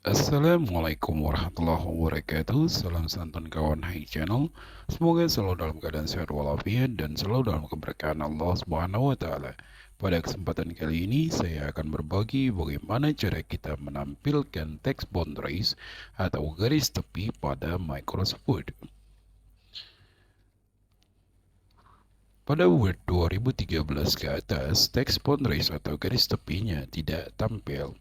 Assalamualaikum warahmatullahi wabarakatuh. Salam santun kawan Hai Channel. Semoga selalu dalam keadaan sehat walafiat dan selalu dalam keberkahan Allah Subhanahu wa taala. Pada kesempatan kali ini saya akan berbagi bagaimana cara kita menampilkan text boundaries atau garis tepi pada Microsoft Word. Pada Word 2013 ke atas, text boundaries atau garis tepinya tidak tampil.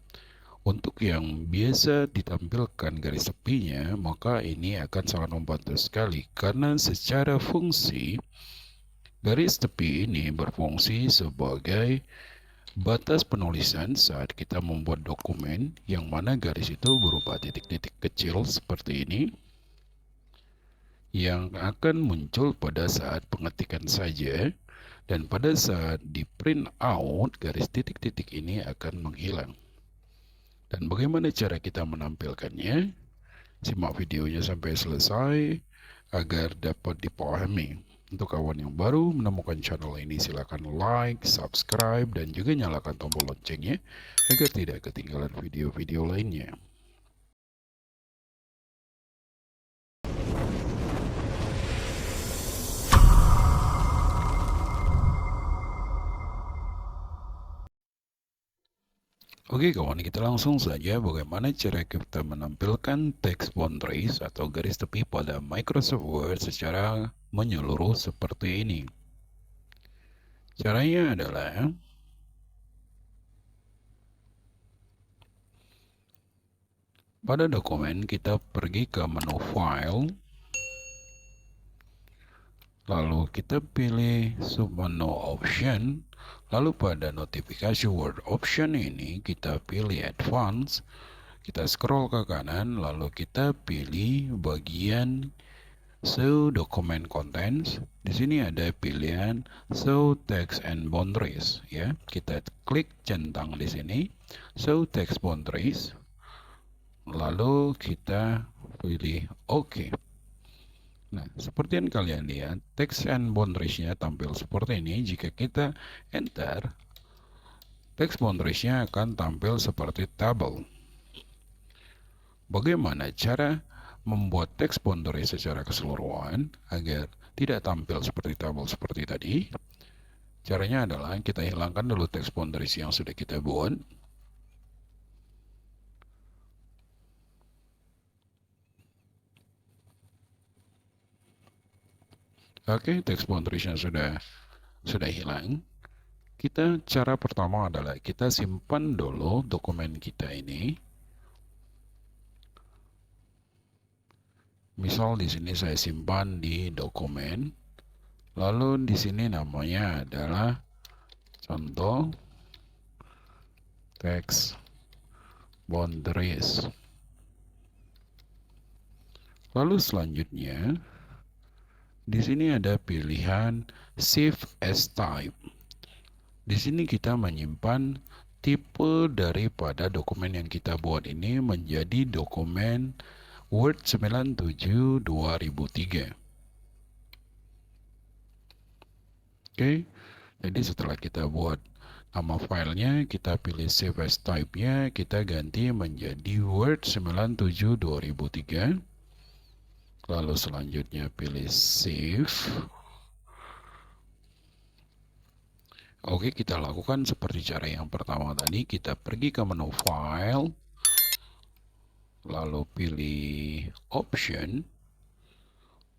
Untuk yang biasa ditampilkan garis tepinya, maka ini akan sangat membantu sekali karena secara fungsi garis tepi ini berfungsi sebagai batas penulisan saat kita membuat dokumen yang mana garis itu berupa titik-titik kecil seperti ini yang akan muncul pada saat pengetikan saja, dan pada saat di print out garis titik-titik ini akan menghilang. Dan bagaimana cara kita menampilkannya? Simak videonya sampai selesai agar dapat dipahami. Untuk kawan yang baru menemukan channel ini, silakan like, subscribe, dan juga nyalakan tombol loncengnya agar tidak ketinggalan video-video lainnya. Oke kawan, kita langsung saja bagaimana cara kita menampilkan text boundaries atau garis tepi pada Microsoft Word secara menyeluruh seperti ini. Caranya adalah pada dokumen kita pergi ke menu File, lalu kita pilih submenu Option, lalu pada notifikasi Word Option ini kita pilih Advance, kita scroll ke kanan, lalu kita pilih bagian Show Document Contents. Di sini ada pilihan Show Text and Boundaries, ya. Kita klik centang di sini, Show Text Boundaries, lalu kita pilih OK. Nah, seperti yang kalian lihat, text and boundaries-nya tampil seperti ini. Jika kita enter, text boundaries-nya akan tampil seperti tabel. Bagaimana cara membuat text boundaries secara keseluruhan agar tidak tampil seperti tabel seperti tadi? Caranya adalah kita hilangkan dulu text boundaries yang sudah kita buat. Oke, text boundaries-nya sudah hilang. Cara pertama adalah kita simpan dulu dokumen kita ini. Misal di sini saya simpan di dokumen. Lalu di sini namanya adalah contoh text boundaries. Lalu selanjutnya di sini ada pilihan Save as Type. Di sini kita menyimpan tipe daripada dokumen yang kita buat ini menjadi dokumen Word 97 2003. Oke, jadi setelah kita buat nama filenya, kita pilih Save as Type-nya, kita ganti menjadi Word 97 2003. Lalu selanjutnya pilih Save. Oke, kita lakukan seperti cara yang pertama tadi. Kita pergi ke menu File, lalu pilih Option,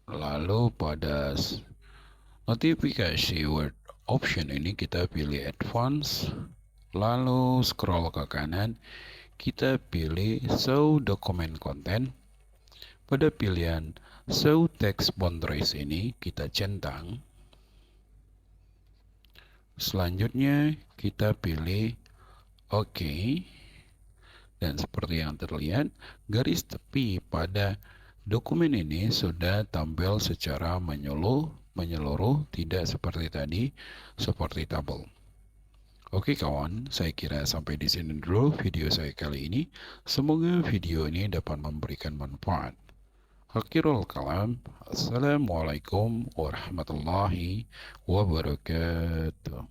lalu pada notifikasi Word Option ini kita pilih Advance, lalu scroll ke kanan, kita pilih Show Document Content. Pada pilihan Show Text Boundaries ini kita centang. Selanjutnya kita pilih OK. Dan seperti yang terlihat, garis tepi pada dokumen ini sudah tampil secara menyeluruh, tidak seperti tadi, seperti tabel. Oke kawan, saya kira sampai di sini dulu video saya kali ini. Semoga video ini dapat memberikan manfaat. Akhirul kalam, assalamualaikum warahmatullahi wabarakatuh.